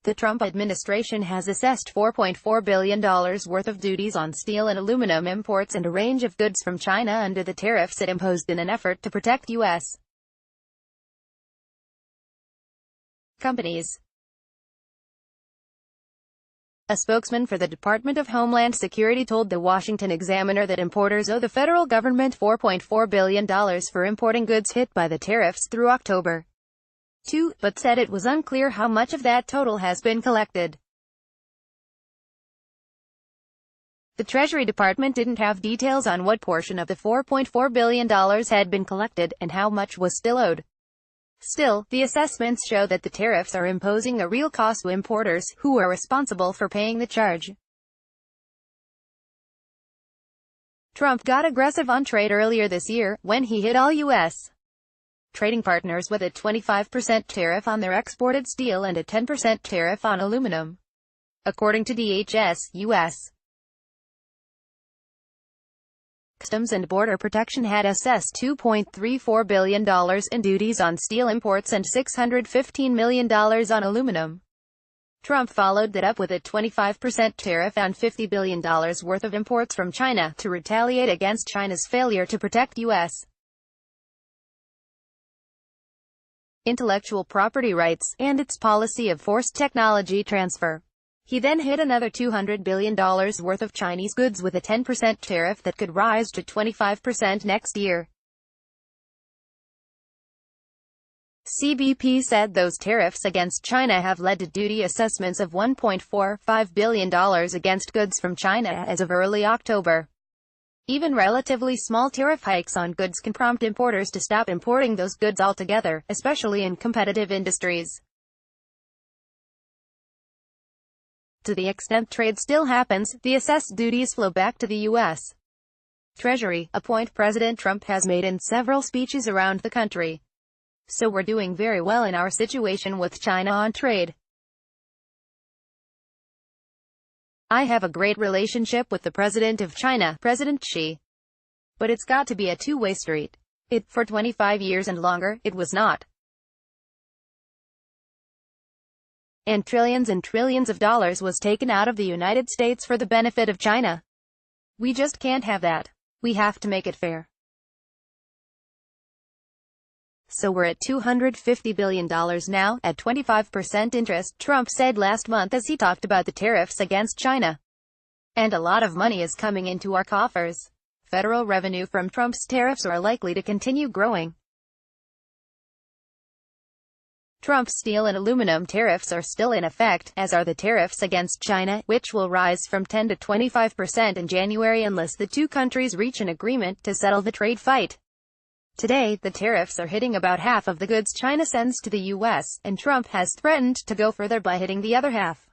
The Trump administration has assessed $4.4 billion worth of duties on steel and aluminum imports and a range of goods from China under the tariffs it imposed in an effort to protect U.S. companies. A spokesman for the Department of Homeland Security told the Washington Examiner that importers owe the federal government $4.4 billion for importing goods hit by the tariffs through October 2, but said it was unclear how much of that total has been collected. The Treasury Department didn't have details on what portion of the $4.4 billion had been collected, and how much was still owed. Still, the assessments show that the tariffs are imposing a real cost to importers, who are responsible for paying the charge. Trump got aggressive on trade earlier this year, when he hit all U.S. trading partners with a 25% tariff on their exported steel and a 10% tariff on aluminum. According to DHS, U.S. Customs and Border Protection had assessed $2.34 billion in duties on steel imports and $615 million on aluminum. Trump followed that up with a 25% tariff on $50 billion worth of imports from China, to retaliate against China's failure to protect U.S. intellectual property rights, and its policy of forced technology transfer. He then hit another $200 billion worth of Chinese goods with a 10% tariff that could rise to 25% next year. CBP said those tariffs against China have led to duty assessments of $1.45 billion against goods from China as of early October. Even relatively small tariff hikes on goods can prompt importers to stop importing those goods altogether, especially in competitive industries. To the extent trade still happens, the assessed duties flow back to the U.S. Treasury, a point President Trump has made in several speeches around the country. So we're doing very well in our situation with China on trade. I have a great relationship with the President of China, President Xi. But it's got to be a two-way street. For 25 years and longer, it was not. And trillions of dollars was taken out of the United States for the benefit of China. We just can't have that. We have to make it fair. So we're at $250 billion now, at 25% interest, Trump said last month as he talked about the tariffs against China. And a lot of money is coming into our coffers. Federal revenue from Trump's tariffs are likely to continue growing. Trump's steel and aluminum tariffs are still in effect, as are the tariffs against China, which will rise from 10 to 25% in January unless the two countries reach an agreement to settle the trade fight. Today, the tariffs are hitting about half of the goods China sends to the U.S., and Trump has threatened to go further by hitting the other half.